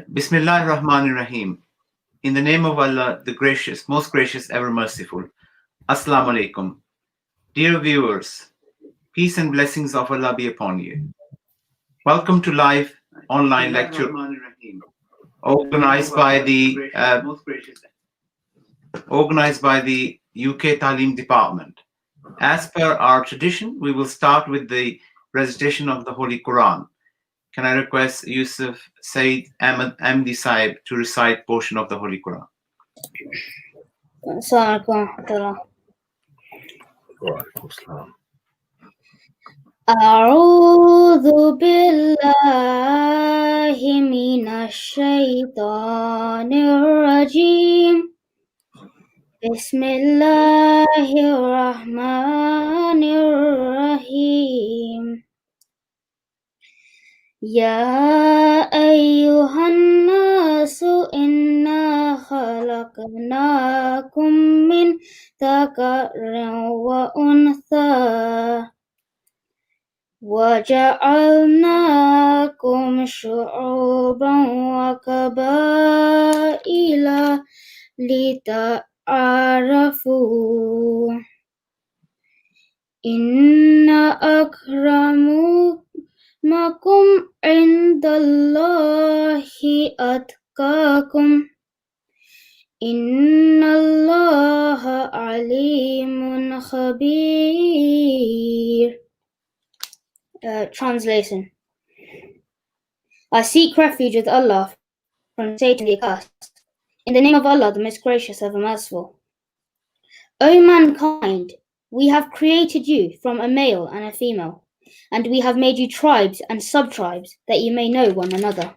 Bismillah ar-Rahman ar-Rahim. In the name of Allah, the gracious, most gracious, ever merciful. Assalamu alaikum. Dear viewers, peace and blessings of Allah be upon you. Welcome to live online lecture organized by the UK Talim Department. As per our tradition, we will start with the recitation of the Holy Quran. Can I request Yusuf Said Ahmedi Sahib to recite portion of the Holy Quran? أعوذ بالله من الشيطان الرجيم بسم الله الرحمن الرحيم يا أيها الناس إنا خلقناكم من ذكر وأنثى وجعلناكم شعوبا وقبائل لتعارفوا إن أكرمكم عند الله أتقاكم إن الله عليم خبير. Translation. I seek refuge with Allah from Satan the accursed. In the name of Allah, the most gracious, ever merciful. O mankind, we have created you from a male and a female, and we have made you tribes and sub-tribes that you may know one another.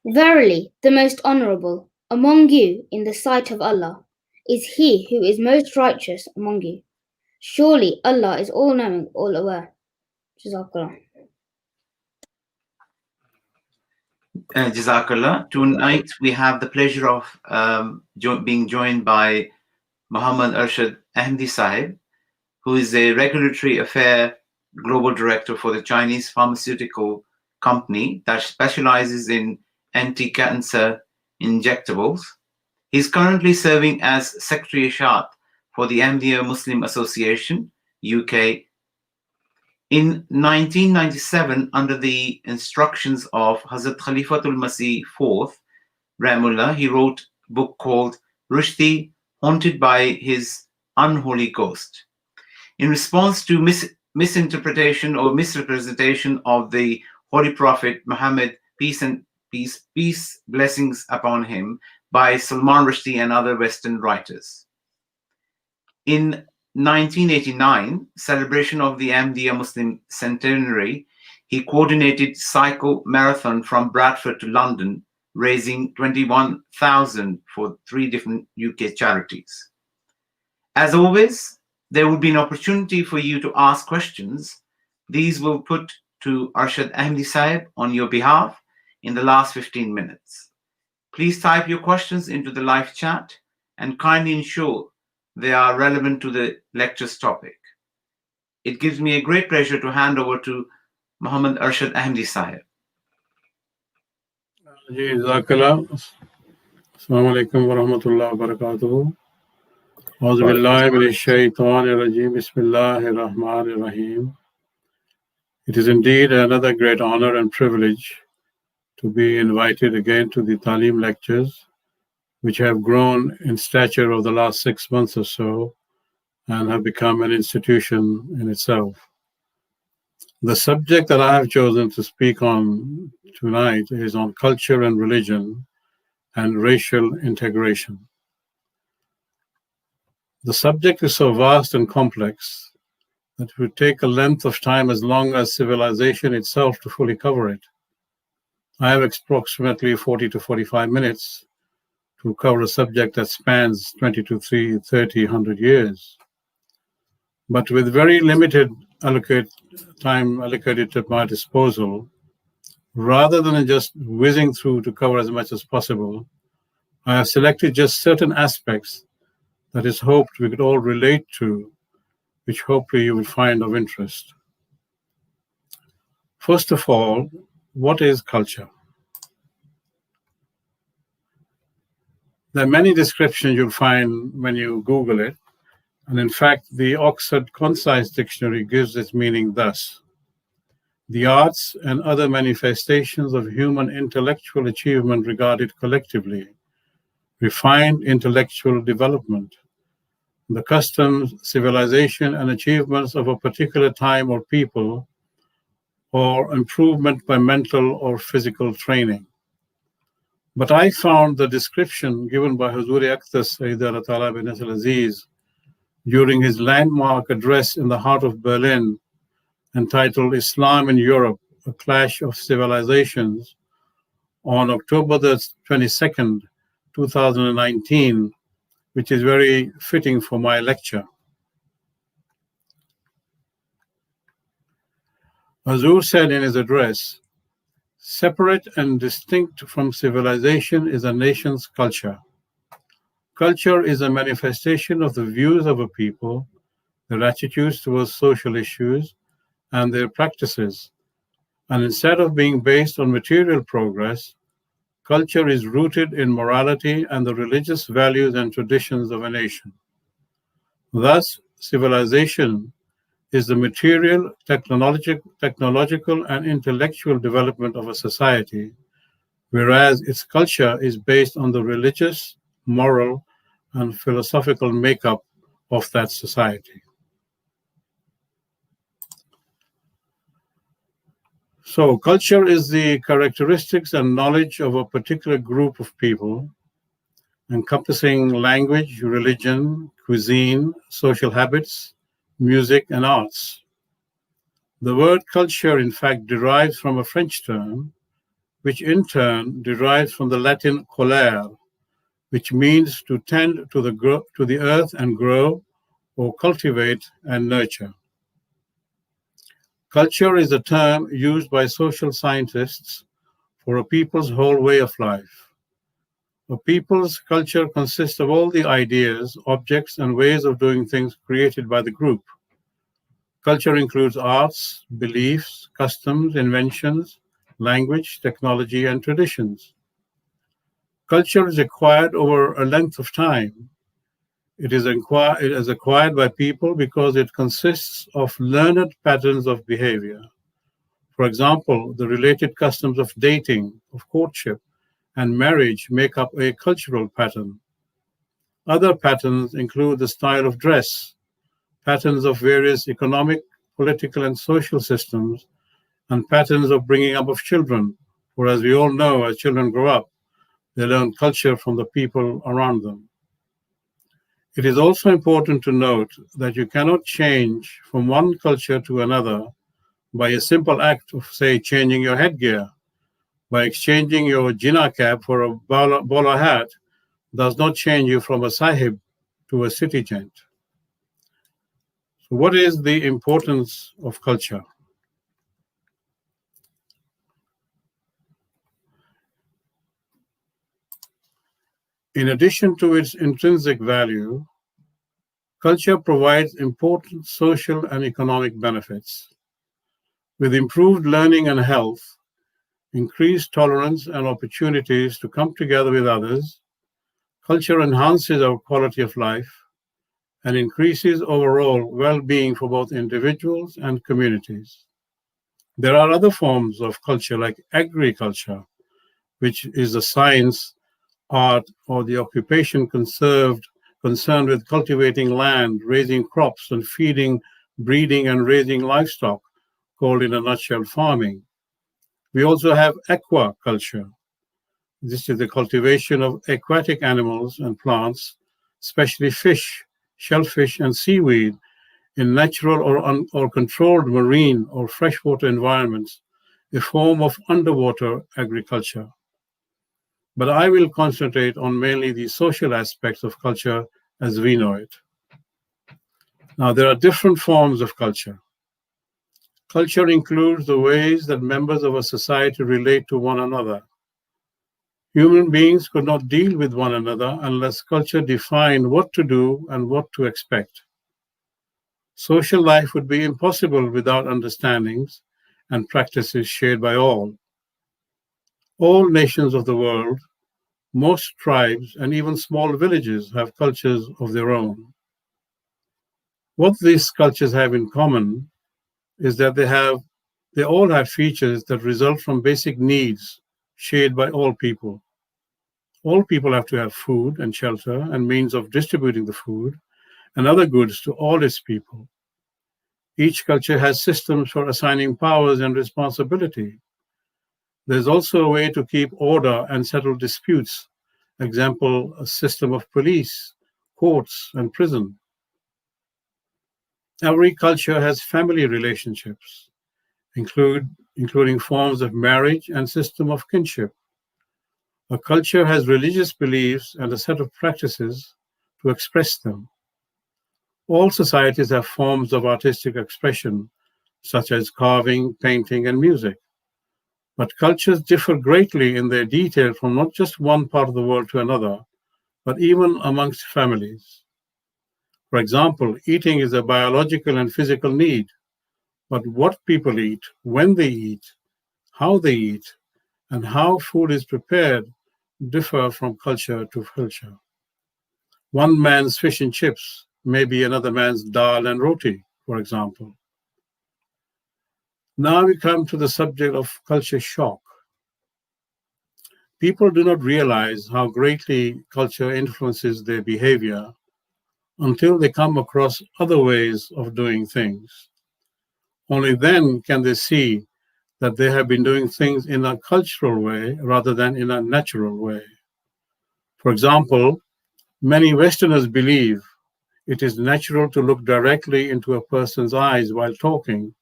Verily, the most honorable among you in the sight of Allah is he who is most righteous among you. Surely Allah is all-knowing, all-aware. Jazakallah. Jazakallah. Tonight we have the pleasure of being joined by Mohamed Arshad Ahmedi Sahib, who is a regulatory affair global director for the Chinese pharmaceutical company that specializes in anti-cancer injectables. He's currently serving as Secretary Isha'at for the Ahmedi Muslim Association, UK. In 1997, under the instructions of Hazrat Khalifatul Masih IV, Rahimullah, he wrote a book called Rushdie, Haunted by His Unholy Ghost. In response to misinterpretation or misrepresentation of the Holy Prophet Mohamed, peace, blessings upon him, by Salman Rushdie and other Western writers. In 1989, celebration of the Ahmadiyya Muslim centenary, he coordinated cycle marathon from Bradford to London, raising 21,000 for 3 different UK charities. As always, there will be an opportunity for you to ask questions. These will put to Arshad Ahmedi Sahib on your behalf in the last 15 minutes. Please type your questions into the live chat and kindly ensure they are relevant to the lecture's topic. It gives me a great pleasure to hand over to Mohamed Arshad Ahmedi Sahib. Jazakallah. Assalamu alaikum wa rahmatullahi wa barakatuhu. A'udhu billahi minash shaitanir rajeem. Bismillahir rahmanir rahim. It is indeed another great honor and privilege to be invited again to the Talim lectures, which have grown in stature over the last 6 months or so and have become an institution in itself. The subject that I have chosen to speak on tonight is on culture and religion and racial integration. The subject is so vast and complex that it would take a length of time as long as civilization itself to fully cover it. I have approximately 40 to 45 minutes to cover a subject that spans 20 to 30, 100 years. But with very limited time allocated at my disposal, rather than just whizzing through to cover as much as possible, I have selected just certain aspects that is hoped we could all relate to, which hopefully you will find of interest. First of all, what is culture? There are many descriptions you'll find when you Google it, and in fact, the Oxford Concise Dictionary gives its meaning thus: the arts and other manifestations of human intellectual achievement regarded collectively, refined intellectual development, the customs, civilization, and achievements of a particular time or people, or improvement by mental or physical training. But I found the description given by Huzur Aqdas Sayyid al-Tala bin Aziz during his landmark address in the heart of Berlin, entitled Islam in Europe, A Clash of Civilizations, on October the 22nd, 2019, which is very fitting for my lecture. Huzur said in his address, "Separate and distinct from civilization is a nation's culture. Culture is a manifestation of the views of a people, their attitudes towards social issues, and their practices. And instead of being based on material progress, culture is rooted in morality and the religious values and traditions of a nation. Thus, civilization is the material, technological, and intellectual development of a society, whereas its culture is based on the religious, moral, and philosophical makeup of that society." So, culture is the characteristics and knowledge of a particular group of people, encompassing language, religion, cuisine, social habits, music, and arts. The word culture, in fact, derives from a French term, which in turn derives from the Latin colere, which means to tend to the earth and grow, or cultivate and nurture. Culture is a term used by social scientists for a people's whole way of life. A people's culture consists of all the ideas, objects, and ways of doing things created by the group. Culture includes arts, beliefs, customs, inventions, language, technology, and traditions. Culture is acquired over a length of time. It is acquired by people because it consists of learned patterns of behavior. For example, the related customs of dating, of courtship, and marriage make up a cultural pattern. Other patterns include the style of dress, patterns of various economic, political, and social systems, and patterns of bringing up of children. For as we all know, as children grow up, they learn culture from the people around them. It is also important to note that you cannot change from one culture to another by a simple act of, say, changing your headgear. By exchanging your jinnah cap for a bowler hat does not change you from a Sahib to a city gent. So what is the importance of culture? In addition to its intrinsic value, culture provides important social and economic benefits. With improved learning and health, increased tolerance and opportunities to come together with others, culture enhances our quality of life and increases overall well-being for both individuals and communities. There are other forms of culture like agriculture, which is the science, art, or the occupation concerned with cultivating land, raising crops, and feeding, breeding, and raising livestock, called in a nutshell farming. We also have aquaculture. This is the cultivation of aquatic animals and plants, especially fish, shellfish, and seaweed, in natural or controlled marine or freshwater environments, a form of underwater agriculture. But I will concentrate on mainly the social aspects of culture as we know it. Now, there are different forms of culture. Culture includes the ways that members of a society relate to one another. Human beings could not deal with one another unless culture defined what to do and what to expect. Social life would be impossible without understandings, and practices shared by all. All nations of the world, most tribes, and even small villages have cultures of their own. What these cultures have in common is that they all have features that result from basic needs shared by all people. All people have to have food and shelter and means of distributing the food and other goods to all its people. Each culture has systems for assigning powers and responsibility. There's also a way to keep order and settle disputes. Example, a system of police, courts, and prison. Every culture has family relationships, including forms of marriage and system of kinship. A culture has religious beliefs and a set of practices to express them. All societies have forms of artistic expression, such as carving, painting, and music. But cultures differ greatly in their detail from not just one part of the world to another, but even amongst families. For example, eating is a biological and physical need, but what people eat, when they eat, how they eat, and how food is prepared differ from culture to culture. One man's fish and chips may be another man's dal and roti, for example. Now we come to the subject of culture shock. People do not realize how greatly culture influences their behavior until they come across other ways of doing things. Only then can they see that they have been doing things in a cultural way rather than in a natural way. For example, many Westerners believe it is natural to look directly into a person's eyes while talking,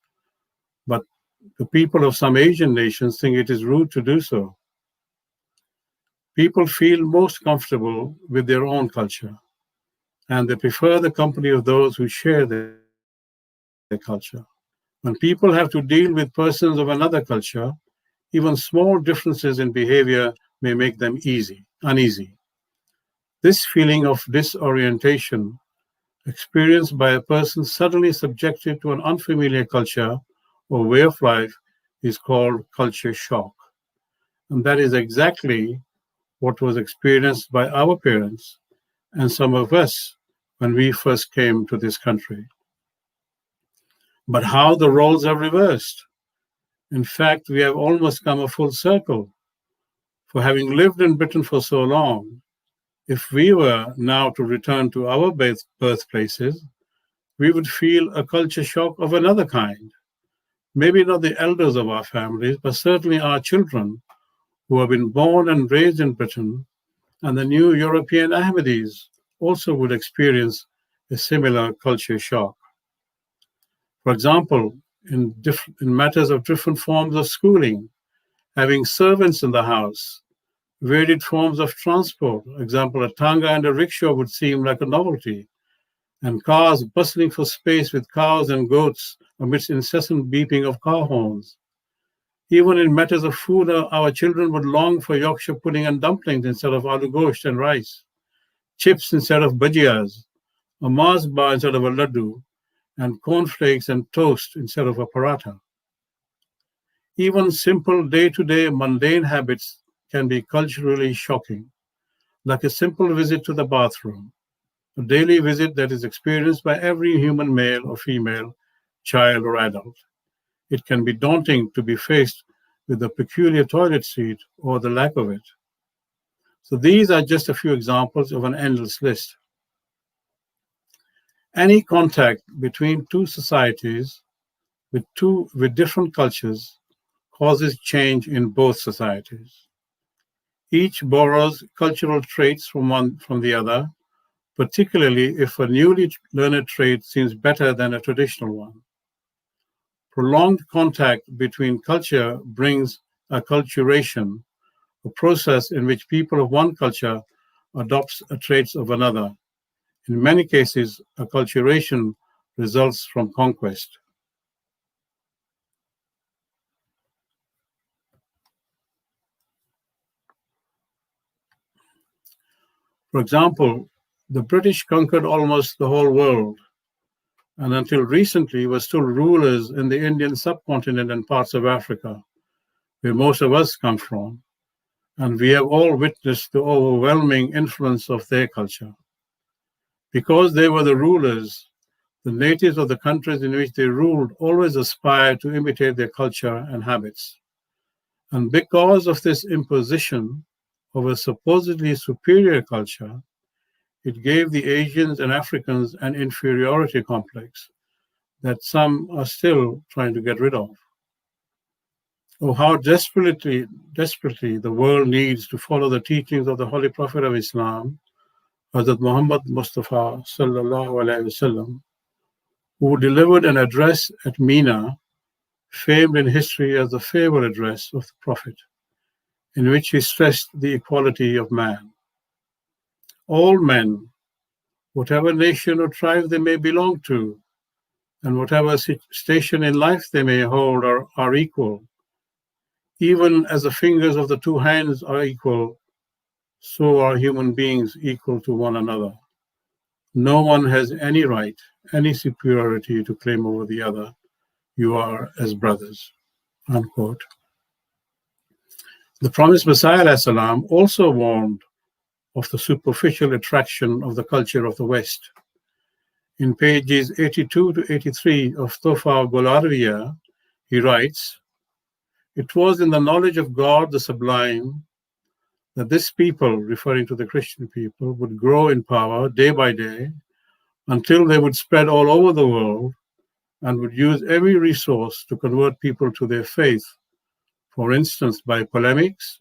but the people of some Asian nations think it is rude to do so. People feel most comfortable with their own culture, and they prefer the company of those who share their culture. When people have to deal with persons of another culture, even small differences in behavior may make them uneasy. This feeling of disorientation experienced by a person suddenly subjected to an unfamiliar culture or way of life is called culture shock. And that is exactly what was experienced by our parents and some of us when we first came to this country. But how the roles have reversed. In fact, we have almost come a full circle. For having lived in Britain for so long, if we were now to return to our birthplaces, we would feel a culture shock of another kind. Maybe not the elders of our families, but certainly our children who have been born and raised in Britain, and the new European Ahmedis also would experience a similar culture shock. For example, in matters of different forms of schooling, having servants in the house, varied forms of transport, for example, a tanga and a rickshaw would seem like a novelty, and cars bustling for space with cows and goats amidst incessant beeping of car horns. Even in matters of food, our children would long for Yorkshire pudding and dumplings instead of aloo gosht and rice, chips instead of bhajiyas, a Mars bar instead of a laddu, and cornflakes and toast instead of a paratha. Even simple day-to-day mundane habits can be culturally shocking, like a simple visit to the bathroom, a daily visit that is experienced by every human male or female, child or adult. It can be daunting to be faced with the peculiar toilet seat or the lack of it. So these are just a few examples of an endless list. Any contact between two societies with different cultures causes change in both societies. Each borrows cultural traits from the other, particularly if a newly learned trait seems better than a traditional one. Prolonged contact between culture brings acculturation, a process in which people of one culture adopts the traits of another. In many cases, acculturation results from conquest. For example, the British conquered almost the whole world, and until recently were still rulers in the Indian subcontinent and parts of Africa, where most of us come from, and we have all witnessed the overwhelming influence of their culture. Because they were the rulers, the natives of the countries in which they ruled always aspired to imitate their culture and habits. And because of this imposition of a supposedly superior culture, it gave the Asians and Africans an inferiority complex that some are still trying to get rid of. Oh, how desperately the world needs to follow the teachings of the Holy Prophet of Islam, Hazrat Muhammad Mustafa sallallahu alaihi wasallam, who delivered an address at Mina, famed in history as the farewell address of the Prophet, in which he stressed the equality of man. All men, whatever nation or tribe they may belong to, and whatever station in life they may hold, are equal. Even as the fingers of the two hands are equal, so are human beings equal to one another. No one has any right, any superiority to claim over the other. You are as brothers. Unquote. The promised Messiah salam also warned of the superficial attraction of the culture of the West. In pages 82 to 83 of Tofa Golaria, he writes, "It was in the knowledge of God the Sublime that this people," referring to the Christian people, "would grow in power day by day until they would spread all over the world and would use every resource to convert people to their faith, for instance, by polemics,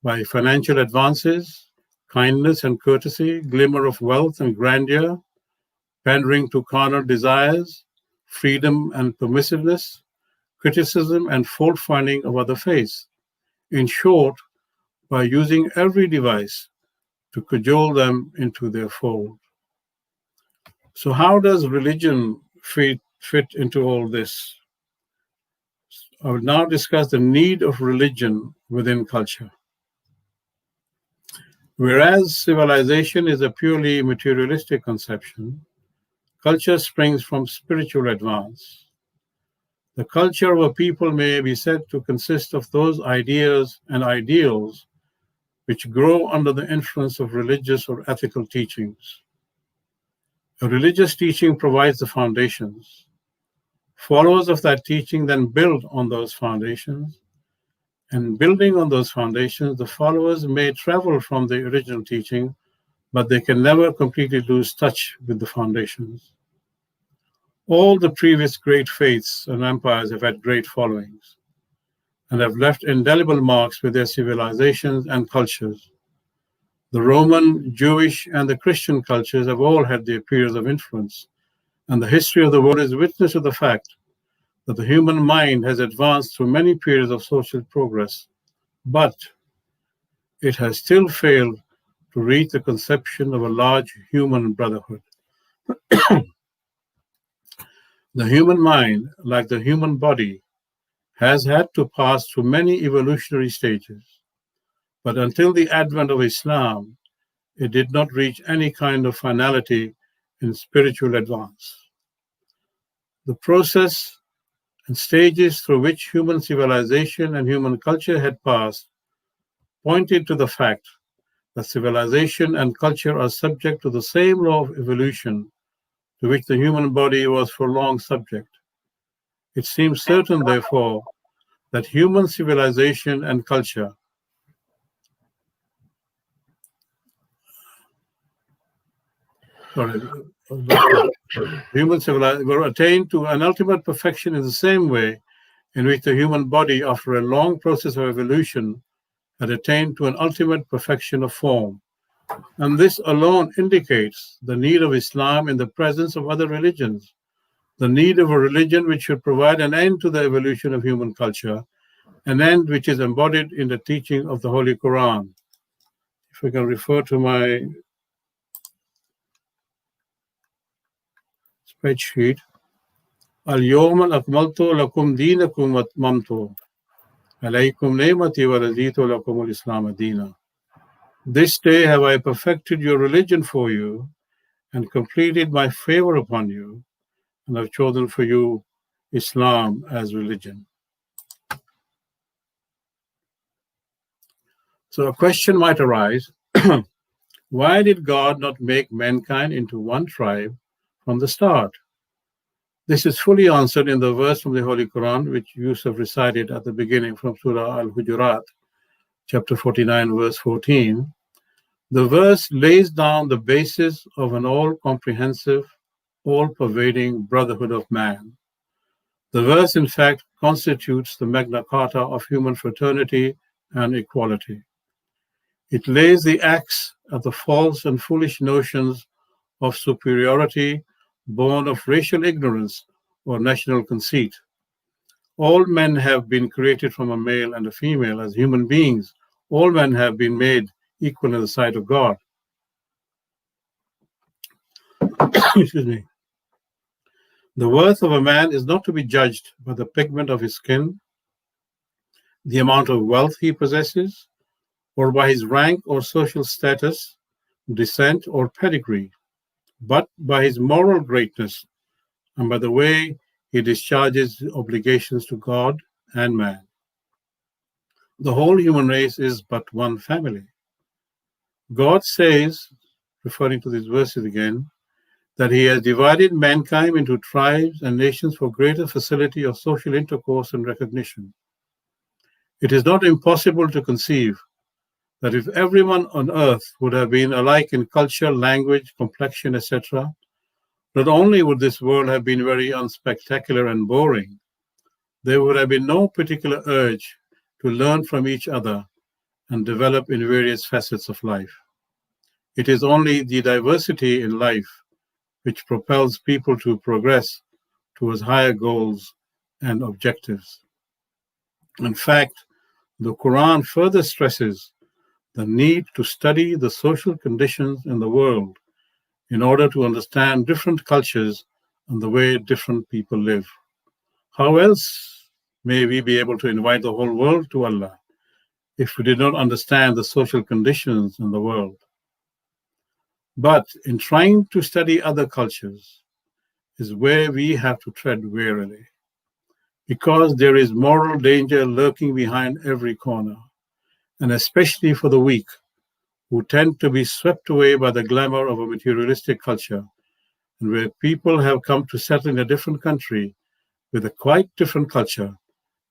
by financial advances, kindness and courtesy, glimmer of wealth and grandeur, pandering to carnal desires, freedom and permissiveness, criticism and fault-finding of other faiths. In short, by using every device to cajole them into their fold." So how does religion fit into all this? I will now discuss the need of religion within culture. Whereas civilization is a purely materialistic conception, culture springs from spiritual advance. The culture of a people may be said to consist of those ideas and ideals which grow under the influence of religious or ethical teachings. A religious teaching provides the foundations. Followers of that teaching then build on those foundations, and building on those foundations, the followers may travel from the original teaching, but they can never completely lose touch with the foundations. All the previous great faiths and empires have had great followings and have left indelible marks with their civilizations and cultures. The Roman, Jewish, and the Christian cultures have all had their periods of influence, and the history of the world is witness to the fact that the human mind has advanced through many periods of social progress, but it has still failed to reach the conception of a large human brotherhood. The human mind, like the human body, has had to pass through many evolutionary stages, but until the advent of Islam, it did not reach any kind of finality in spiritual advance. The process and stages through which human civilization and human culture had passed pointed to the fact that civilization and culture are subject to the same law of evolution to which the human body was for long subject. It seems certain, therefore, that human civilization and culture human civilization were attained to an ultimate perfection in the same way in which the human body, after a long process of evolution, had attained to an ultimate perfection of form. And this alone indicates the need of Islam in the presence of other religions, the need of a religion which should provide an end to the evolution of human culture, an end which is embodied in the teaching of the Holy Quran. If we can refer to my spreadsheet, Al-Yawma akmaltu lakum dinakum wa atmamtu alaykum ni'mati wa raditu lakum al-Islam dina. This day have I perfected your religion for you and completed my favor upon you, and have chosen for you Islam as religion. So a question might arise, why did God not make mankind into one tribe from the start? This is fully answered in the verse from the Holy Quran, which Yusuf recited at the beginning from Surah Al-Hujurat, chapter 49, verse 14. The verse lays down the basis of an all-comprehensive, all-pervading brotherhood of man. The verse, in fact, constitutes the Magna Carta of human fraternity and equality. It lays the axe at the false and foolish notions of superiority born of racial ignorance or national conceit. All men have been created from a male and a female as human beings. All men have been made equal in the sight of God. Excuse me. The worth of a man is not to be judged by the pigment of his skin, the amount of wealth he possesses, or by his rank or social status, descent, or pedigree, but by his moral greatness and by the way he discharges obligations to God and man. The whole human race is but one family. God says, referring to these verses again, that he has divided mankind into tribes and nations for greater facility of social intercourse and recognition. It is not impossible to conceive that if everyone on earth would have been alike in culture, language, complexion, etc., not only would this world have been very unspectacular and boring, there would have been no particular urge to learn from each other and develop in various facets of life. It is only the diversity in life which propels people to progress towards higher goals and objectives. In fact, the Quran further stresses the need to study the social conditions in the world in order to understand different cultures and the way different people live. How else may we be able to invite the whole world to Allah if we did not understand the social conditions in the world? But in trying to study other cultures is where we have to tread warily, because there is moral danger lurking behind every corner, and especially for the weak, who tend to be swept away by the glamour of a materialistic culture, and where people have come to settle in a different country with a quite different culture,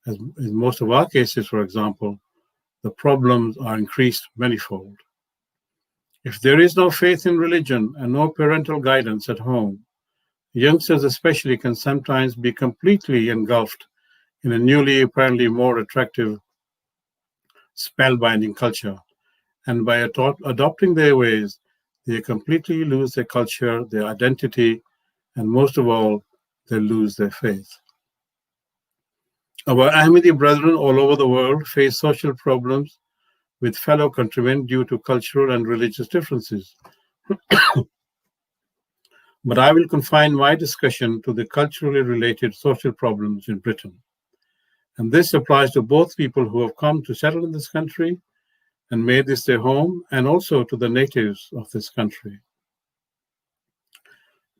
as in most of our cases, for example, the problems are increased manifold. If there is no faith in religion and no parental guidance at home, youngsters especially can sometimes be completely engulfed in a newly, apparently more attractive, spellbinding culture. And by adopting their ways, they completely lose their culture, their identity, and most of all, they lose their faith. Our Ahmedi brethren all over the world face social problems with fellow countrymen due to cultural and religious differences. But I will confine my discussion to the culturally related social problems in Britain. And this applies to both people who have come to settle in this country and made this their home, and also to the natives of this country.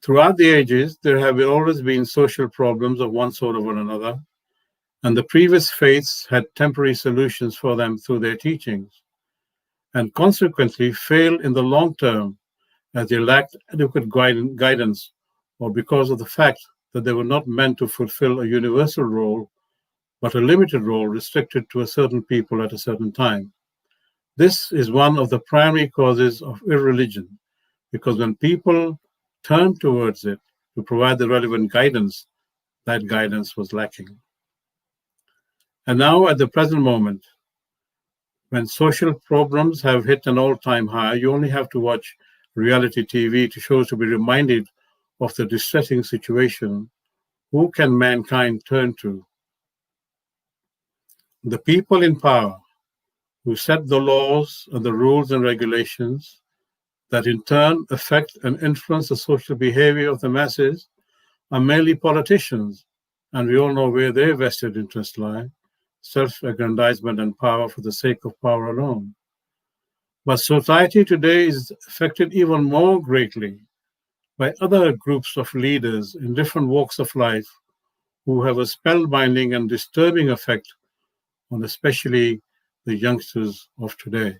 Throughout the ages, there have always been social problems of one sort or another, and the previous faiths had temporary solutions for them through their teachings, and consequently failed in the long term as they lacked adequate guidance, or because of the fact that they were not meant to fulfill a universal role, but a limited role restricted to a certain people at a certain time. This is one of the primary causes of irreligion, because when people turned towards it to provide the relevant guidance, that guidance was lacking. And now, at the present moment, when social problems have hit an all-time high, you only have to watch reality TV to be reminded of the distressing situation. Who can mankind turn to? The people in power, who set the laws and the rules and regulations that in turn affect and influence the social behavior of the masses, are merely politicians, and we all know where their vested interests lie: self-aggrandizement and power for the sake of power alone. But society today is affected even more greatly by other groups of leaders in different walks of life who have a spellbinding and disturbing effect on especially the youngsters of today.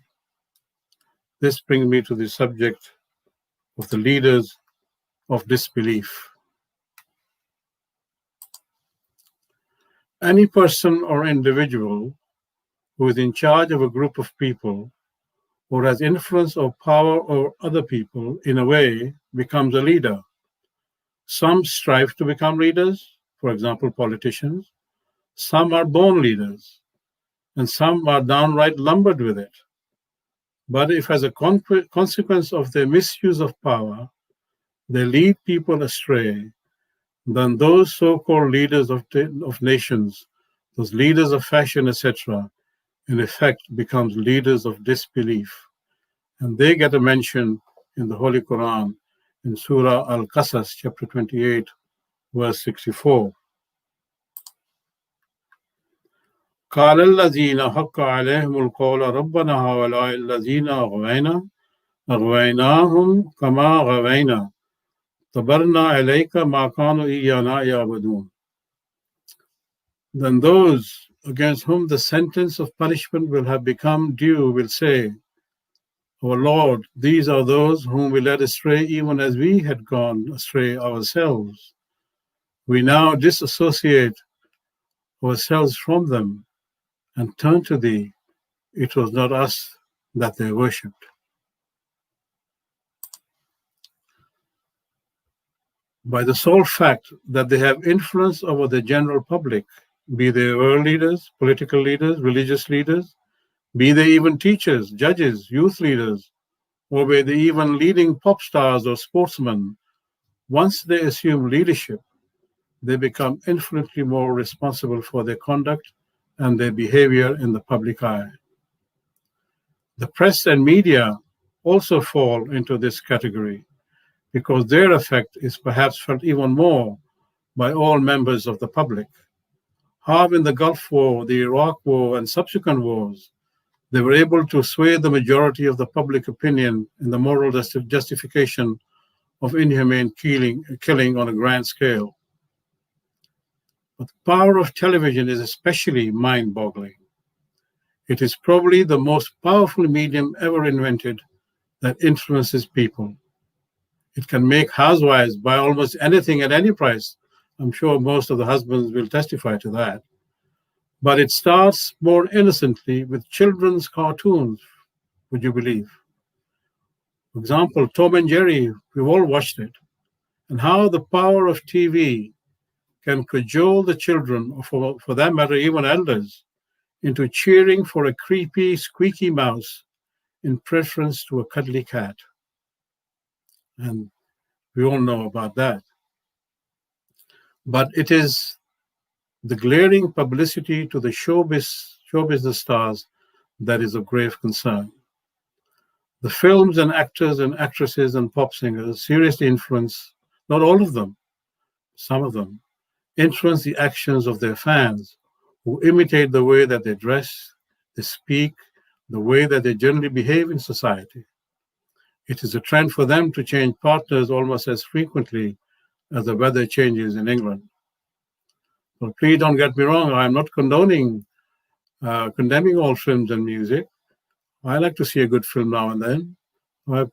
This brings me to the subject of the leaders of disbelief. Any person or individual who is in charge of a group of people or has influence or power over other people in a way becomes a leader. Some strive to become leaders, for example, politicians. Some are born leaders, and some are downright lumbered with it. But if as a consequence of their misuse of power, they lead people astray, then those so-called leaders of nations, those leaders of fashion, etc., in effect becomes leaders of disbelief. And they get a mention in the Holy Quran in Surah Al-Qasas, chapter 28, verse 64. قال الذين حق عليهم القول ربنا هؤلاء الذين أغويناهم كما غوينا تبرنا عليك ما كانوا إيانا يعبدون. Then those against whom the sentence of punishment will have become due will say, Our Lord, these are those whom we led astray even as we had gone astray ourselves. We now disassociate ourselves from them and turn to thee. It was not us that they worshipped. By the sole fact that they have influence over the general public, be they world leaders, political leaders, religious leaders, be they even teachers, judges, youth leaders, or be they even leading pop stars or sportsmen, once they assume leadership, they become infinitely more responsible for their conduct and their behavior in the public eye. The press and media also fall into this category because their effect is perhaps felt even more by all members of the public. How in the Gulf War, the Iraq War, and subsequent wars, they were able to sway the majority of the public opinion in the moral justification of inhumane killing on a grand scale. But the power of television is especially mind-boggling. It is probably the most powerful medium ever invented that influences people. It can make housewives buy almost anything at any price. I'm sure most of the husbands will testify to that. But it starts more innocently with children's cartoons, would you believe? For example, Tom and Jerry, we've all watched it. And how the power of TV can cajole the children, or for that matter, even elders, into cheering for a creepy, squeaky mouse in preference to a cuddly cat. And we all know about that. But it is the glaring publicity to the show business stars that is of grave concern. The films and actors and actresses and pop singers seriously influence, not all of them, some of them, influence the actions of their fans, who imitate the way that they dress, they speak, the way that they generally behave in society. It is a trend for them to change partners almost as frequently as the weather changes in England. Well, please don't get me wrong, I'm not condemning all films and music. I like to see a good film now and then. I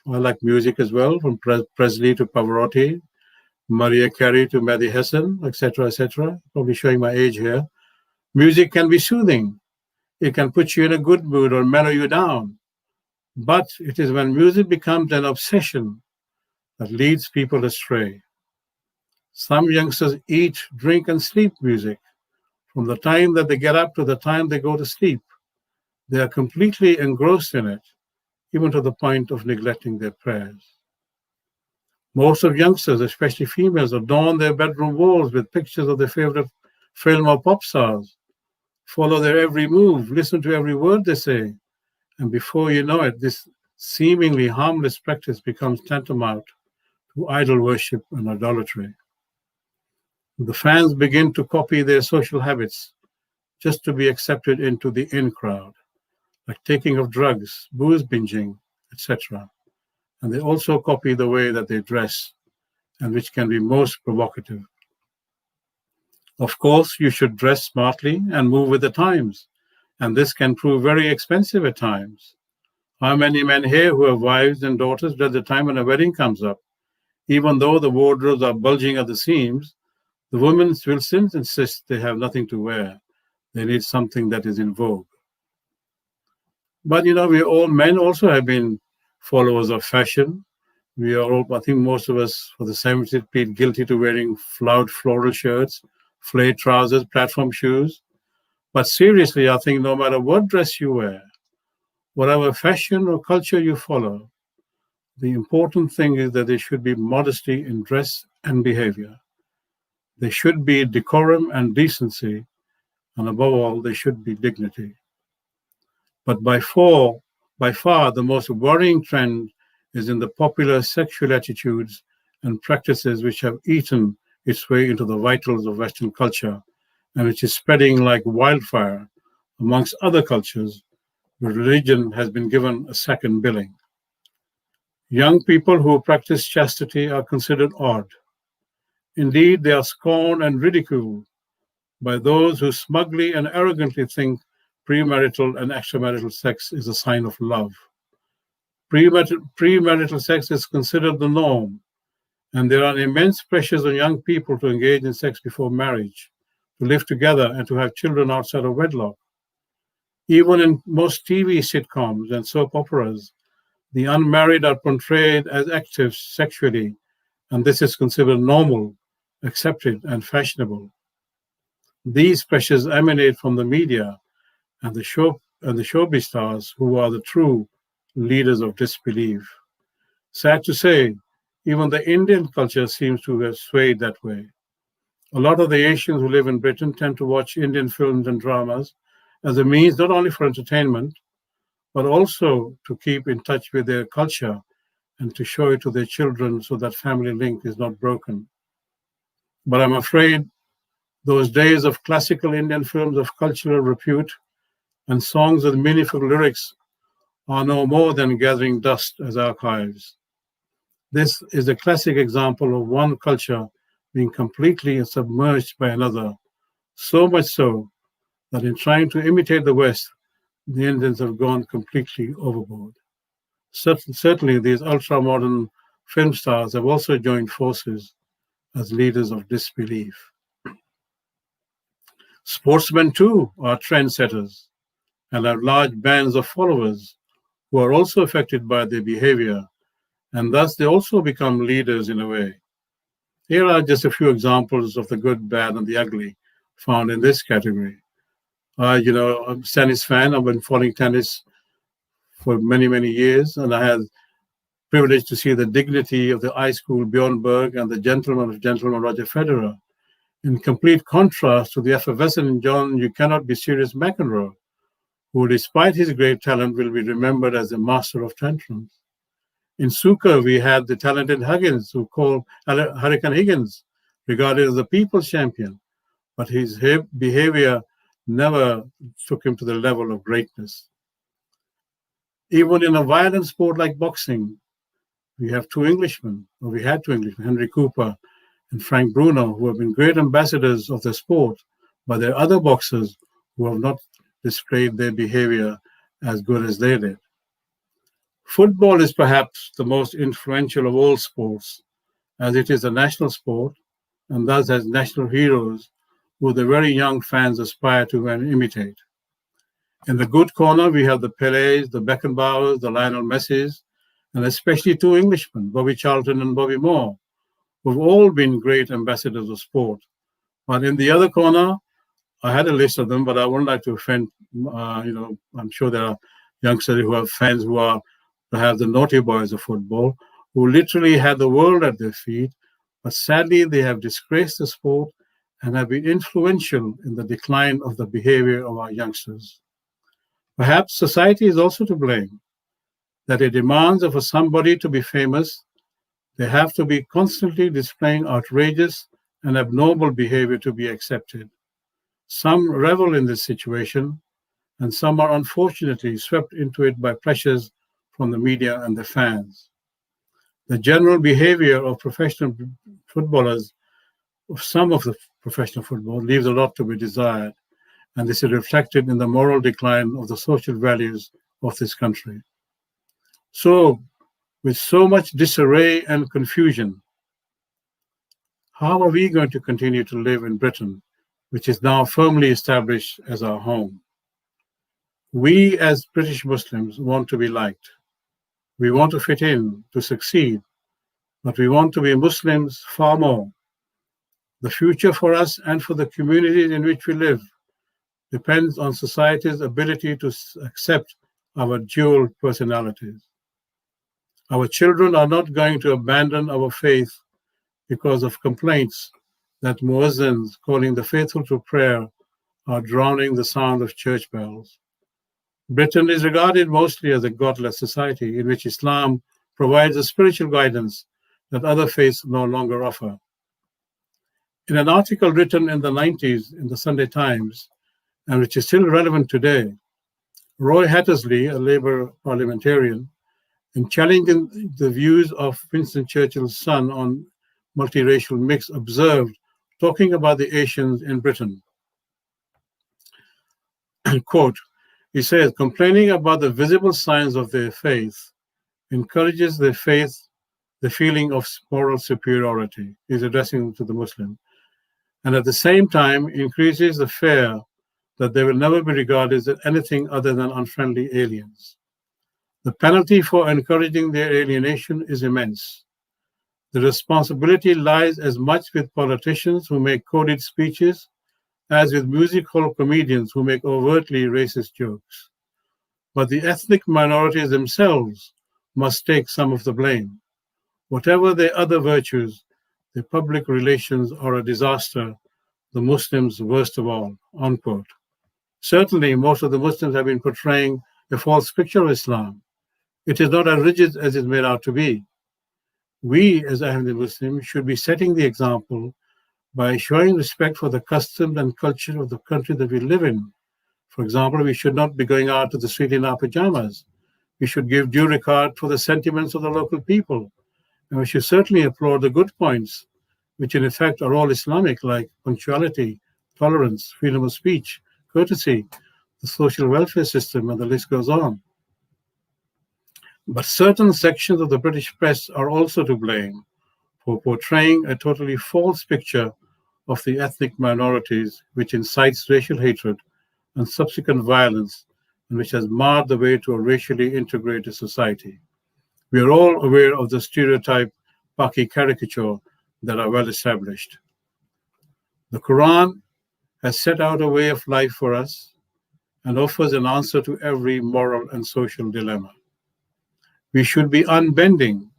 like music as well, from Presley to Pavarotti, Mariah Carey to Maddie Hesson, etc., etc. Probably showing my age here. Music can be soothing. It can put you in a good mood or mellow you down. But it is when music becomes an obsession that leads people astray. Some youngsters eat, drink, and sleep music. From the time that they get up to the time they go to sleep, they are completely engrossed in it, even to the point of neglecting their prayers. Most of youngsters, especially females, adorn their bedroom walls with pictures of their favorite film or pop stars, follow their every move, listen to every word they say, and before you know it, this seemingly harmless practice becomes tantamount to idol worship and idolatry. The fans begin to copy their social habits just to be accepted into the in crowd, like taking of drugs, booze binging, etc. and they also copy the way that they dress, and which can be most provocative. Of course, you should dress smartly and move with the times, and this can prove very expensive at times. How many men here who have wives and daughters at the time when a wedding comes up, even though the wardrobes are bulging at the seams, the women will still insist they have nothing to wear. They need something that is in vogue. But men also have been followers of fashion. We are all, I think most of us for the 70s plead guilty to wearing floral shirts, flayed trousers, platform shoes. But seriously, I think no matter what dress you wear, whatever fashion or culture you follow, the important thing is that there should be modesty in dress and behavior. There should be decorum and decency, and above all, there should be dignity. But by far, the most worrying trend is in the popular sexual attitudes and practices which have eaten its way into the vitals of Western culture and which is spreading like wildfire amongst other cultures where religion has been given a second billing. Young people who practice chastity are considered odd. Indeed, they are scorned and ridiculed by those who smugly and arrogantly think premarital and extramarital sex is a sign of love. Premarital sex is considered the norm, and there are immense pressures on young people to engage in sex before marriage, to live together, and to have children outside of wedlock. Even in most TV sitcoms and soap operas, the unmarried are portrayed as active sexually, and this is considered normal, accepted, and fashionable. These pressures emanate from the media and the showbiz stars who are the true leaders of disbelief. Sad to say, even the Indian culture seems to have swayed that way. A lot of the Asians who live in Britain tend to watch Indian films and dramas as a means not only for entertainment, but also to keep in touch with their culture and to show it to their children so that family link is not broken. But I'm afraid those days of classical Indian films of cultural repute and songs with meaningful lyrics are no more than gathering dust as archives. This is a classic example of one culture being completely submerged by another, so much so that in trying to imitate the West, the Indians have gone completely overboard. Certainly, these ultra-modern film stars have also joined forces as leaders of disbelief. Sportsmen, too, are trendsetters and have large bands of followers who are also affected by their behavior, and thus they also become leaders in a way. Here are just a few examples of the good, bad, and the ugly found in this category. I'm a tennis fan. I've been following tennis for many, many years, and I had the privilege to see the dignity of the ice cool Bjorn Borg and the gentleman Roger Federer, in complete contrast to the effervescent John "You Cannot Be Serious" McEnroe, who, despite his great talent, will be remembered as the master of tantrums. In snooker, we had the talented Huggins, who called Hurricane Higgins, regarded as the people's champion, but his behavior never took him to the level of greatness. Even in a violent sport like boxing, we had two Englishmen, Henry Cooper and Frank Bruno, who have been great ambassadors of the sport, but there are other boxers who have not displayed their behavior as good as they did. Football is perhaps the most influential of all sports, as it is a national sport and thus has national heroes who the very young fans aspire to and imitate. In the good corner, we have the Pelés, the Beckenbauers, the Lionel Messis, and especially two Englishmen, Bobby Charlton and Bobby Moore, who've all been great ambassadors of sport. But in the other corner, I had a list of them, but I wouldn't like to offend, I'm sure there are youngsters who have fans who are perhaps the naughty boys of football, who literally had the world at their feet, but sadly they have disgraced the sport and have been influential in the decline of the behavior of our youngsters. Perhaps society is also to blame, that it demands of somebody to be famous, they have to be constantly displaying outrageous and abnormal behavior to be accepted. Some revel in this situation, and some are unfortunately swept into it by pressures from the media and the fans. The general behavior of professional footballers, of some of the professional football, leaves a lot to be desired, and this is reflected in the moral decline of the social values of this country. So, with so much disarray and confusion, how are we going to continue to live in Britain, which is now firmly established as our home? We as British Muslims want to be liked. We want to fit in, to succeed, but we want to be Muslims far more. The future for us and for the communities in which we live depends on society's ability to accept our dual personalities. Our children are not going to abandon our faith because of complaints that muezzins calling the faithful to prayer are drowning the sound of church bells. Britain is regarded mostly as a godless society in which Islam provides a spiritual guidance that other faiths no longer offer. In an article written in the 90s in the Sunday Times, and which is still relevant today, Roy Hattersley, a Labour parliamentarian, in challenging the views of Winston Churchill's son on multiracial mix, observed, talking about the Asians in Britain, quote, he says, complaining about the visible signs of their faith encourages their faith, the feeling of moral superiority. He's addressing to the Muslim. And at the same time, increases the fear that they will never be regarded as anything other than unfriendly aliens. The penalty for encouraging their alienation is immense. The responsibility lies as much with politicians who make coded speeches as with music hall comedians who make overtly racist jokes. But the ethnic minorities themselves must take some of the blame. Whatever their other virtues, their public relations are a disaster, the Muslims worst of all, unquote. Certainly, most of the Muslims have been portraying a false picture of Islam. It is not as rigid as it's made out to be. We, as Ahmedi Muslims, should be setting the example by showing respect for the customs and culture of the country that we live in. For example, we should not be going out to the street in our pajamas. We should give due regard for the sentiments of the local people. And we should certainly applaud the good points, which in effect are all Islamic, like punctuality, tolerance, freedom of speech, courtesy, the social welfare system, and the list goes on. But certain sections of the British press are also to blame for portraying a totally false picture of the ethnic minorities, which incites racial hatred and subsequent violence, and which has marred the way to a racially integrated society. We are all aware of the stereotype Paki caricature that are well established. The Quran has set out a way of life for us and offers an answer to every moral and social dilemma. We should be unbending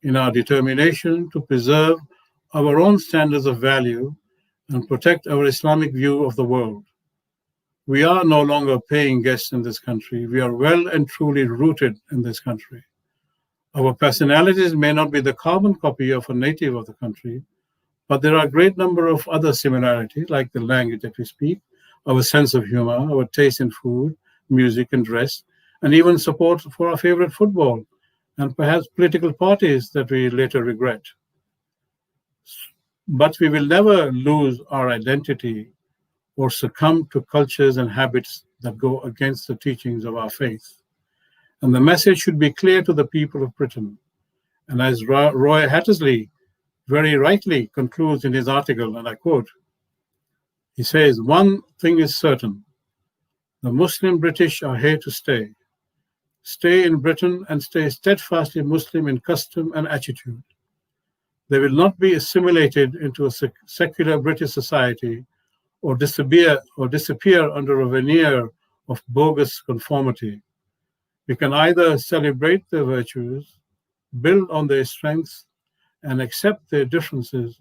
in our determination to preserve our own standards of value and protect our Islamic view of the world. We are no longer paying guests in this country. We are well and truly rooted in this country. Our personalities may not be the carbon copy of a native of the country, but there are a great number of other similarities, like the language that we speak, our sense of humor, our taste in food, music, and dress, and even support for our favorite football, and perhaps political parties that we later regret. But we will never lose our identity or succumb to cultures and habits that go against the teachings of our faith. And the message should be clear to the people of Britain. And as Roy Hattersley very rightly concludes in his article, and I quote, he says, one thing is certain, the Muslim British are here to stay. Stay in Britain and stay steadfastly Muslim in custom and attitude. They will not be assimilated into a secular British society or disappear under a veneer of bogus conformity. We can either celebrate their virtues, build on their strengths, and accept their differences,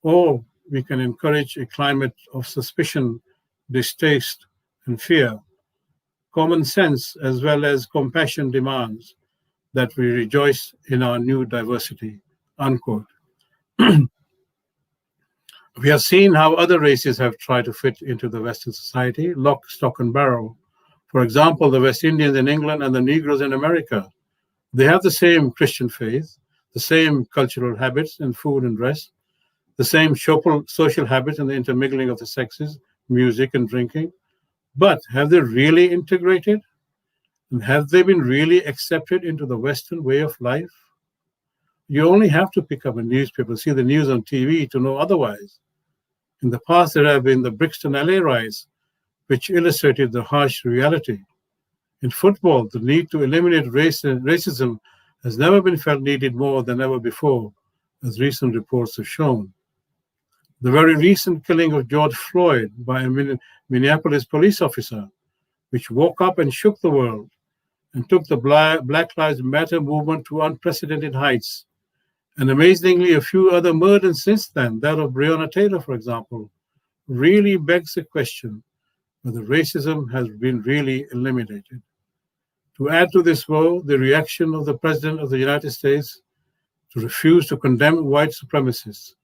or we can encourage a climate of suspicion, distaste, and fear. Common sense as well as compassion demands that we rejoice in our new diversity, unquote. We have seen how other races have tried to fit into the Western society, lock, stock, and barrel. For example, the West Indians in England and the Negroes in America. They have the same Christian faith, the same cultural habits in food and dress, the same social habits and the intermingling of the sexes, music and drinking. But have they really integrated? And have they been really accepted into the Western way of life? You only have to pick up a newspaper, see the news on TV to know otherwise. In the past, there have been the Brixton LA riots, which illustrated the harsh reality. In football, the need to eliminate racism has never been felt needed more than ever before, as recent reports have shown. The very recent killing of George Floyd by a Minneapolis police officer, which woke up and shook the world and took the Black Lives Matter movement to unprecedented heights. And amazingly, a few other murders since then, that of Breonna Taylor, for example, really begs the question whether racism has been really eliminated. To add to this woe, the reaction of the President of the United States to refuse to condemn white supremacists.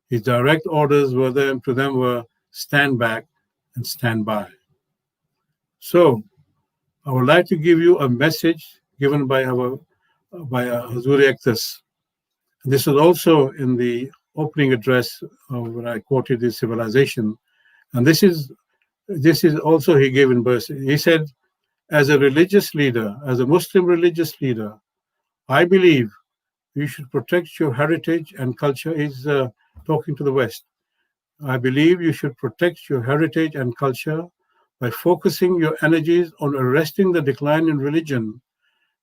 His direct orders to them were stand back and stand by. So, I would like to give you a message given by Hazuri Akhtas. This was also in the opening address when I quoted the civilization. And this is also he gave in verse. He said, as a religious leader, as a Muslim religious leader, I believe you should protect your heritage and culture. He's talking to the West. I believe you should protect your heritage and culture by focusing your energies on arresting the decline in religion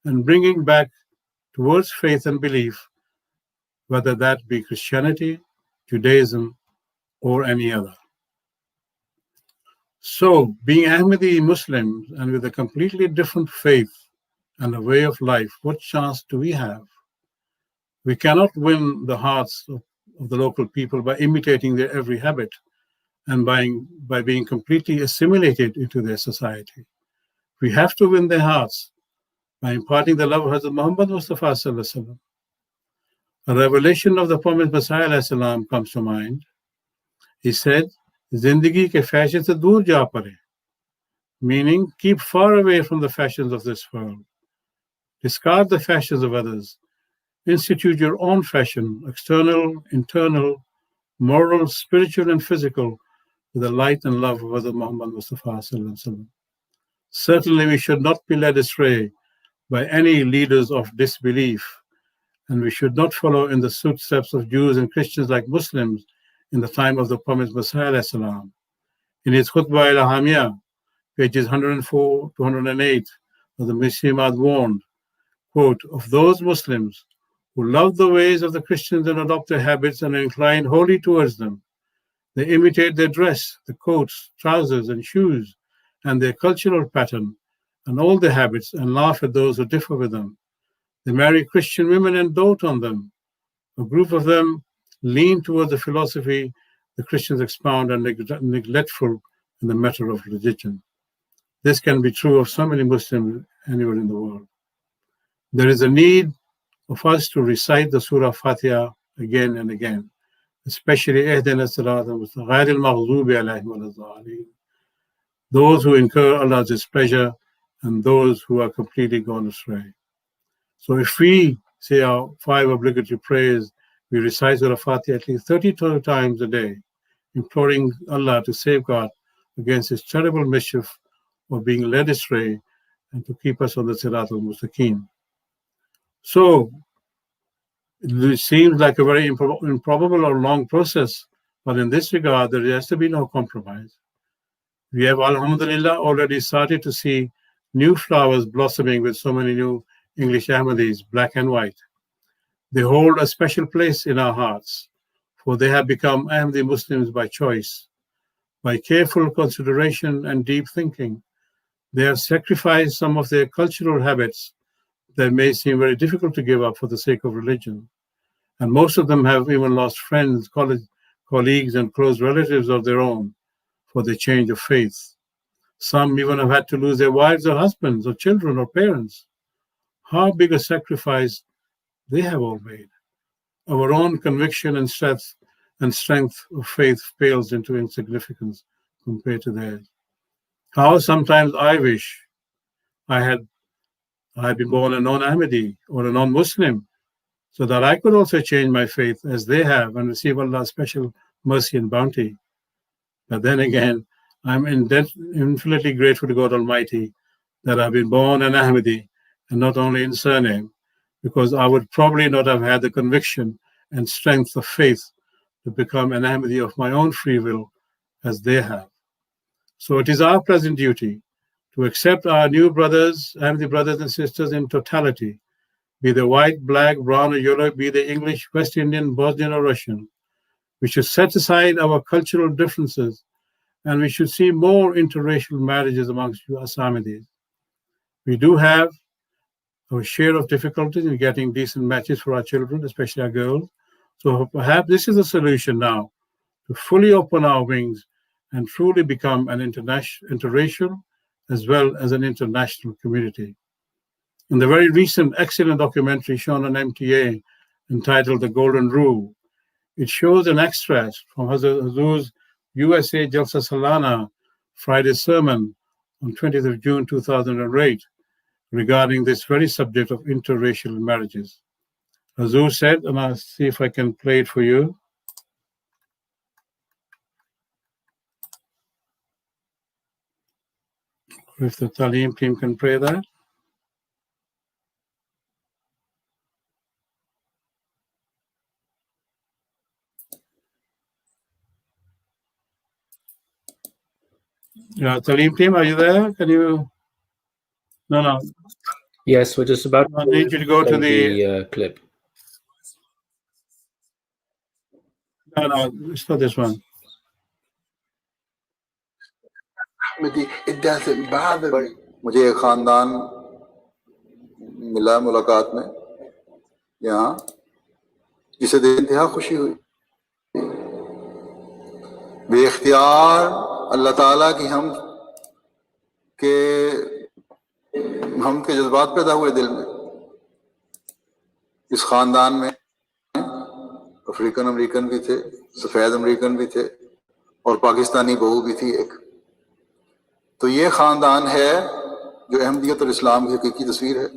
and bringing back towards faith and belief, whether that be Christianity, Judaism, or any other. So, being Ahmedi Muslims and with a completely different faith and a way of life, what chance do we have? We cannot win the hearts of the local people by imitating their every habit and by being completely assimilated into their society. We have to win their hearts by imparting the love of Hazrat Muhammad Mustafa Sallallahu Alaihi Wasallam. A revelation of the promised Messiah Alayhi Salam comes to mind. He said, Zindagi ke fashion se dur ja pare, meaning keep far away from the fashions of this world. Discard the fashions of others. Institute your own fashion, external, internal, moral, spiritual, and physical, with the light and love of Hazrat Muhammad Mustafa Sallallahu Alaihi Wasallam. Certainly, we should not be led astray by any leaders of disbelief, and we should not follow in the footsteps of Jews and Christians like Muslims in the time of the promised Messiah Alayhi Salam. In his Khutbah al-Hamiyah, pages 104 to 108, the Messiah warned, quote, of those Muslims who love the ways of the Christians and adopt their habits and are inclined wholly towards them. They imitate their dress, the coats, trousers, and shoes, and their cultural pattern, and all their habits, and laugh at those who differ with them. They marry Christian women and dote on them. A group of them lean towards the philosophy the Christians expound and neglectful in the matter of religion. This can be true of so many Muslims anywhere in the world. There is a need of us to recite the Surah Fatiha again and again, especially Ihdina Sirata Ghayril Maghdubi Alayhim Waladdallin, those who incur Allah's displeasure and those who are completely gone astray. So if we say our 5 obligatory prayers, we recite Surah Fatiha at least 32 times a day, imploring Allah to safeguard against this terrible mischief of being led astray and to keep us on the Sirat al-Mustaqim. So, it seems like a very improbable or long process, but in this regard, there has to be no compromise. We have, alhamdulillah, already started to see new flowers blossoming with so many new English Ahmadis, black and white. They hold a special place in our hearts, for they have become Ahmadi Muslims by choice. By careful consideration and deep thinking, they have sacrificed some of their cultural habits that may seem very difficult to give up for the sake of religion. And most of them have even lost friends, colleagues, and close relatives of their own for the change of faith. Some even have had to lose their wives or husbands or children or parents. How big a sacrifice they have all made. Our own conviction and strength of faith pales into insignificance compared to theirs. How sometimes I wish I had been born a non-Ahmedi or a non-Muslim so that I could also change my faith as they have and receive Allah's special mercy and bounty. But then again, I'm infinitely grateful to God Almighty that I've been born an Ahmedi, and not only in surname, because I would probably not have had the conviction and strength of faith to become an Ahmedi of my own free will as they have. So it is our present duty to accept our new brothers, Ahmedi brothers and sisters in totality, be they white, black, brown, or yellow, be they English, West Indian, Bosnian, or Russian. We should set aside our cultural differences, and we should see more interracial marriages amongst us Ahmedis. We do have our share of difficulties in getting decent matches for our children, especially our girls. So perhaps this is a solution now to fully open our wings and truly become an interracial as well as an international community. In the very recent excellent documentary shown on MTA entitled The Golden Rule, it shows an extract from Hazur's USA Jalsa Salana Friday sermon on 20th of June 2008 regarding this very subject of interracial marriages. Hazur said, and I'll see if I can play it for you. If the Talim team can play that. Talim team, are you there? Can you? No. Yes, we're just about I need you to go to the clip. No, it's not this one. It doesn't bother me. मुझे एक खानदान मिला मुलाकात में यहाँ जिसे देख इंतहा खुशी हुई बेख्तियार अल्लाह ताला की हम के जज्बात पैदा हुए दिल में इस खानदान में अफ्रीकन अमेरिकन भी थे सफ़ेद अमेरिकन भी थे और पाकिस्तानी बहू भी थी एक तो ये ख़ानदान है जो अहमदियत और इस्लाम की हकीकी तस्वीर है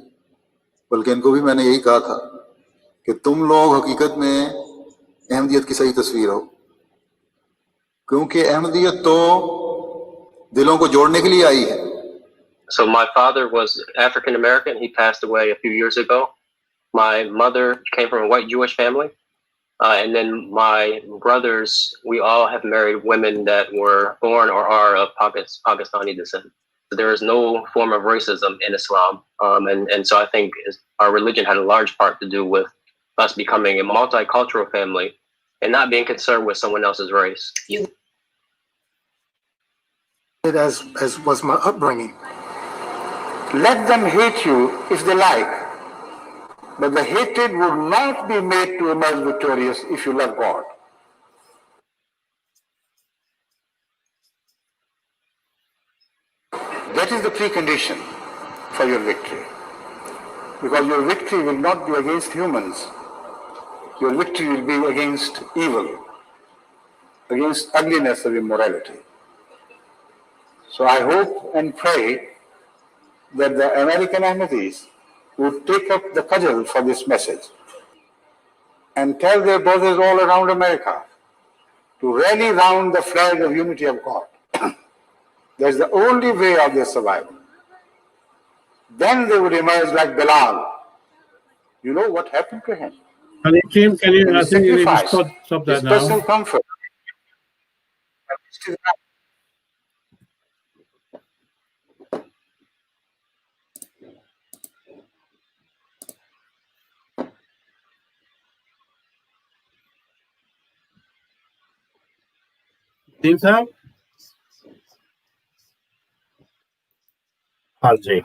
बल्कि इनको भी मैंने यही कहा था कि तुम लोग हकीकत में अहमदियत की सही तस्वीर हो क्योंकि अहमदियत तो दिलों को जोड़ने के लिए आई है. So my father was African American. He passed away a few years ago. My mother came from a white Jewish family. And then my brothers, we all have married women that were born or are of Pakistani descent. So there is no form of racism in Islam. And so I think our religion had a large part to do with us becoming a multicultural family and not being concerned with someone else's race. As was my upbringing. Let them hate you if they like, but the hatred would not be made to emerge victorious if you love God. That is the precondition for your victory. Because your victory will not be against humans. Your victory will be against evil, against ugliness or immorality. So I hope and pray that the American Ahmedis would take up the cudgel for this message and tell their brothers all around America to rally round the flag of unity of God. That's the only way of their survival. Then they would emerge like Bilal. You know what happened to him? Team, can you, I think you need to stop that his now. personal comfort. Team Sahib? हाँ जी.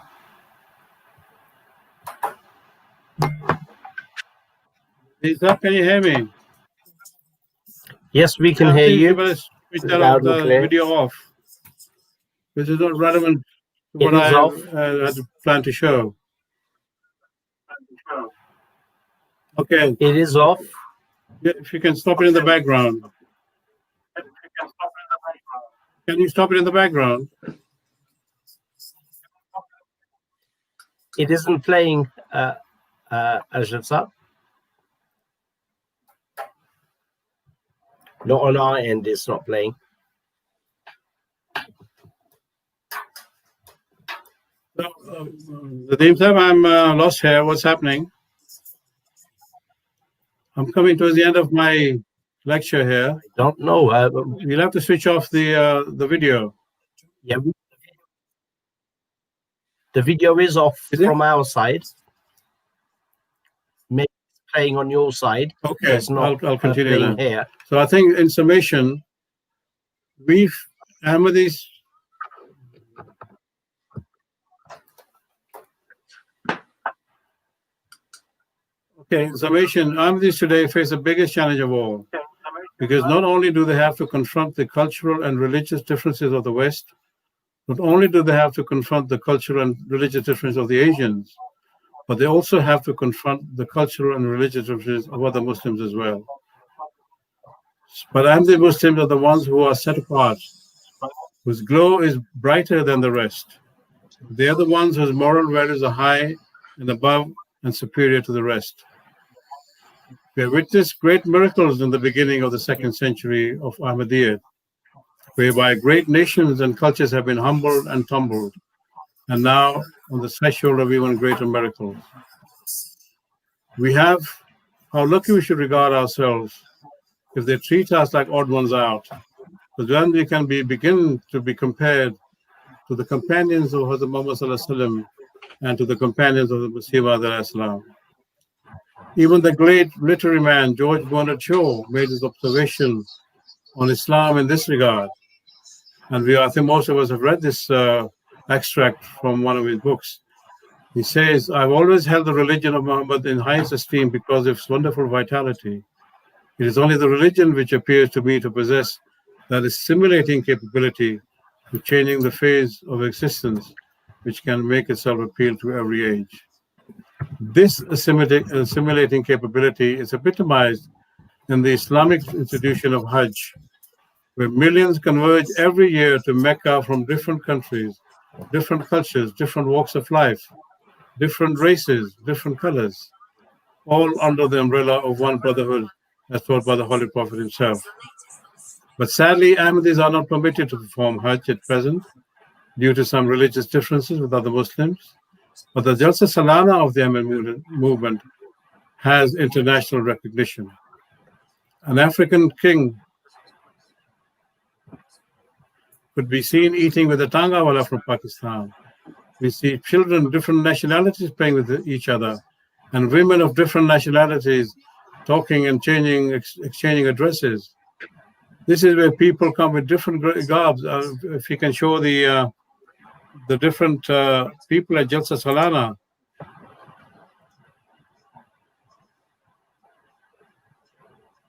Team Sahib, can you hear me? Yes, we can hear you. Switch the video off. This is not relevant to what I had planned to show. Okay. It is off. Yeah, if you can stop it in the background. Can you stop it in the background? It isn't playing, Arshad. not on our end, it's not playing. The team said I'm lost here. What's happening? I'm coming towards the end of my lecture here. I don't know. You'll have to switch off the video. Yeah, the video is off from our side. Maybe it's playing on your side. Okay, it's not I'll continue then. Here. So I think in summation, Ahmedis. Okay, in summation, Ahmedis today face the biggest challenge of all, because not only do they have to confront the cultural and religious differences of the West, not only do they have to confront the cultural and religious differences of the Asians, but they also have to confront the cultural and religious differences of other Muslims as well. But Ahmedi Muslims are the ones who are set apart, whose glow is brighter than the rest. They are the ones whose moral values are high and above and superior to the rest. We have witnessed great miracles in the beginning of the 2nd century of Ahmediyyat, whereby great nations and cultures have been humbled and tumbled, and now on the threshold of even greater miracles. How lucky we should regard ourselves if they treat us like odd ones out, because then we can begin to be compared to the companions of Hazrat Muhammad Sallallahu Alaihi Wasallam and to the companions of the Masih Maud. Even the great literary man George Bernard Shaw made his observation on Islam in this regard. And I think most of us have read this extract from one of his books. He says, "I've always held the religion of Muhammad in highest esteem because of its wonderful vitality. It is only the religion which appears to me to possess that assimilating capability to changing the phase of existence, which can make itself appeal to every age." This assimilating capability is epitomized in the Islamic institution of Hajj, where millions converge every year to Mecca from different countries, different cultures, different walks of life, different races, different colors, all under the umbrella of one brotherhood as taught by the Holy Prophet himself. But sadly, Ahmadis are not permitted to perform Hajj at present due to some religious differences with other Muslims. But the Jalsa Salana of the Ahmadi movement has international recognition. An African king could be seen eating with a Tangawala from Pakistan. We see children of different nationalities playing with each other, and women of different nationalities talking and exchanging addresses. This is where people come with different garbs. If you can show the different people at Jalsa Salana.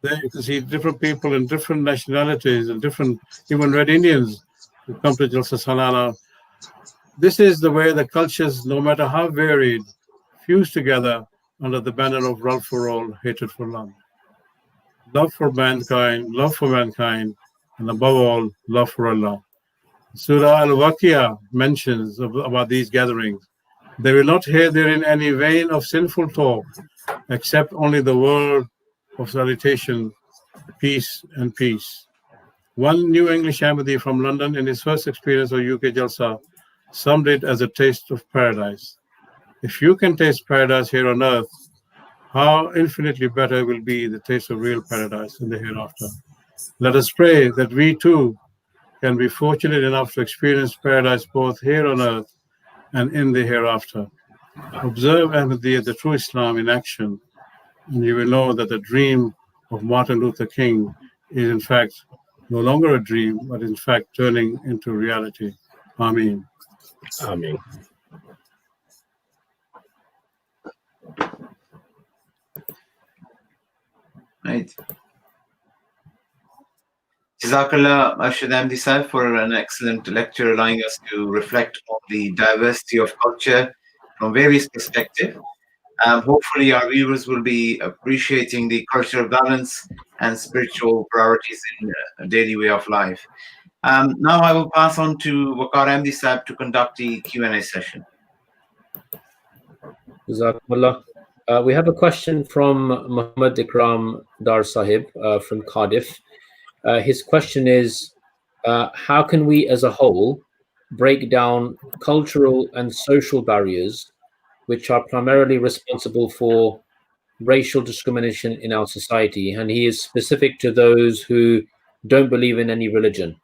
There you can see different people in different nationalities and different, even Red Indians who come to Jalsa Salana. This is the way the cultures, no matter how varied, fuse together under the banner of love for all, hatred for none. Love for mankind, and above all, love for Allah. Surah Al-Waqiyah mentions about these gatherings. They will not hear therein any vein of sinful talk, except only the word of salutation, peace and peace. One New English Ahmedi from London, in his first experience of UK Jalsa, summed it as a taste of paradise. If you can taste paradise here on earth, how infinitely better will be the taste of real paradise in the hereafter. Let us pray that we too can be fortunate enough to experience paradise both here on earth and in the hereafter. Observe Ahmedi, the true Islam, in action, and you will know that the dream of Martin Luther King is in fact no longer a dream, but in fact turning into reality. Ameen. Ameen. Right. Jazakallah Arshad Ahmedi Sahib for an excellent lecture, allowing us to reflect on the diversity of culture from various perspectives. Hopefully our viewers will be appreciating the cultural balance and spiritual priorities in a daily way of life. Now I will pass on to Waqar Ahmedi Sahib to conduct the Q&A session. Jazakallah. We have a question from Mohamed Ikram Dar Sahib from Cardiff. His question is, how can we as a whole break down cultural and social barriers which are primarily responsible for racial discrimination in our society? And he is specific to those who don't believe in any religion.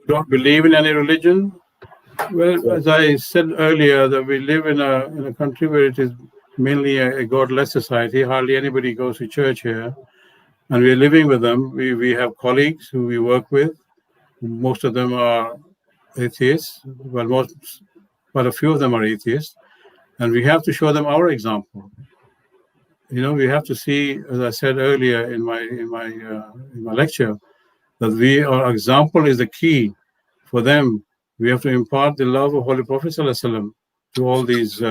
Don't believe in any religion? Well, as I said earlier, that we live in a country where it is mainly a godless society. Hardly anybody goes to church here, and we're living with them. We have colleagues who we work with. Most of them are atheists. Well, quite a few of them are atheists, and we have to show them our example. You know, we have to see, as I said earlier in my lecture, that our example is the key for them. We have to impart the love of Holy Prophet ﷺ to all these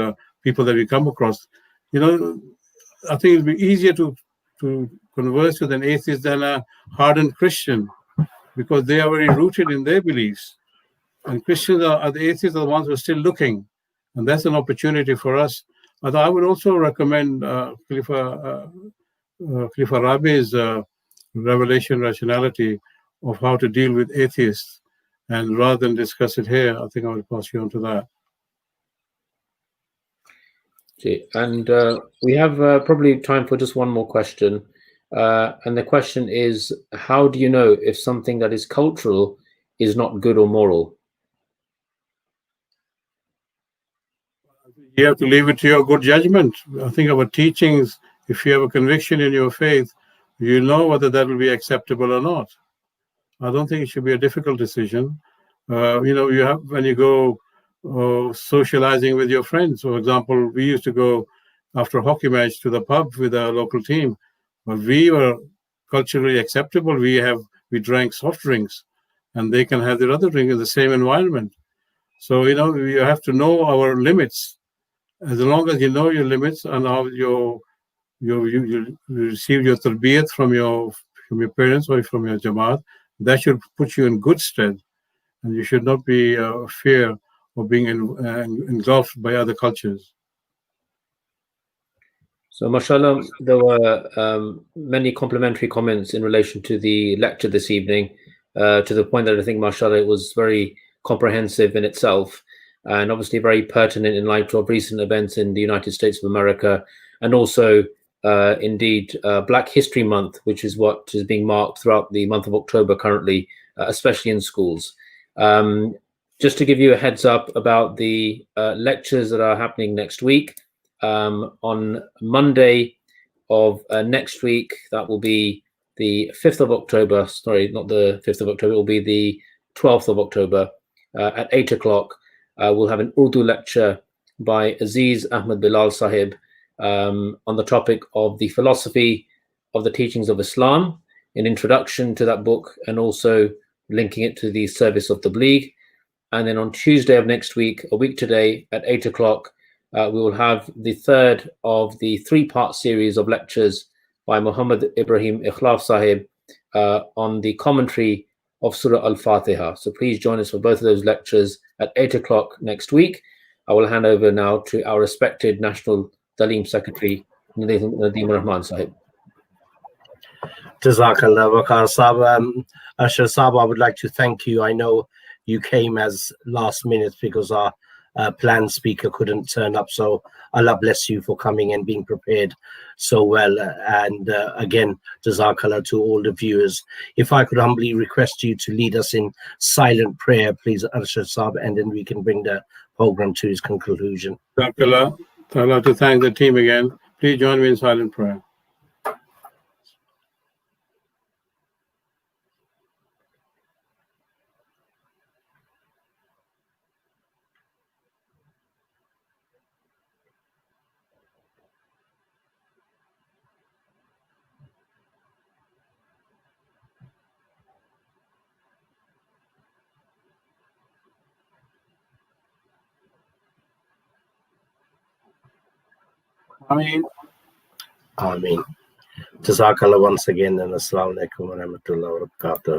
people that we come across. You know, I think it'd be easier to converse with an atheist than a hardened Christian, because they are very rooted in their beliefs. And Christians are the atheists are the ones who are still looking. And that's an opportunity for us. But I would also recommend Khalifa Rabi's revelation rationality of how to deal with atheists. And rather than discuss it here, I think I will pass you on to that. Okay. And we have probably time for just one more question. And the question is, how do you know if something that is cultural is not good or moral? You have to leave it to your good judgment. I think our teachings, if you have a conviction in your faith, you know whether that will be acceptable or not. I don't think it should be a difficult decision. You know, you have, when you go socializing with your friends, for example, we used to go after a hockey match to the pub with our local team, but we were culturally acceptable. We drank soft drinks, and they can have their other drink in the same environment. So, you know, you have to know our limits. As long as you know your limits and how you receive your tarbiyat from your parents or from your jamaat, that should put you in good stead. And you should not be fear of being engulfed by other cultures. So, mashallah, there were many complimentary comments in relation to the lecture this evening, to the point that I think, mashallah, it was very comprehensive in itself, and obviously very pertinent in light of recent events in the United States of America, and also indeed Black History Month, which is what is being marked throughout the month of October currently, especially in schools. Just to give you a heads up about the lectures that are happening next week, on Monday of next week, that will be the 5th of October, sorry, not the 5th of October, it will be the 12th of October at 8 o'clock. We'll have an Urdu lecture by Aziz Ahmed Bilal Sahib on the topic of the philosophy of the teachings of Islam, an introduction to that book, and also linking it to the service of Tabligh. And then on Tuesday of next week, a week today at 8 o'clock, we will have the third of the three-part series of lectures by Mohamed Ibrahim Ikhlaf Sahib on the commentary of Surah Al-Fatiha. So please join us for both of those lectures at 8 o'clock next week. I will hand over now to our respected National Talim Secretary, Nadeem Rahman Sahib. Jazakallah Wakar Sahib. Arshad Sahib, I would like to thank you. I know you came as last minute because our planned speaker couldn't turn up. So Allah bless you for coming and being prepared so well. And again, Jazakallah to all the viewers. If I could humbly request you to lead us in silent prayer, please, Arshad Sahib, and then we can bring the program to its conclusion. Jazakallah. I'd like to thank the team again. Please join me in silent prayer. Ameen. Ameen. Jazakallah once again, and Assalamu alaikum wa rahmatullahi wa barakatuh.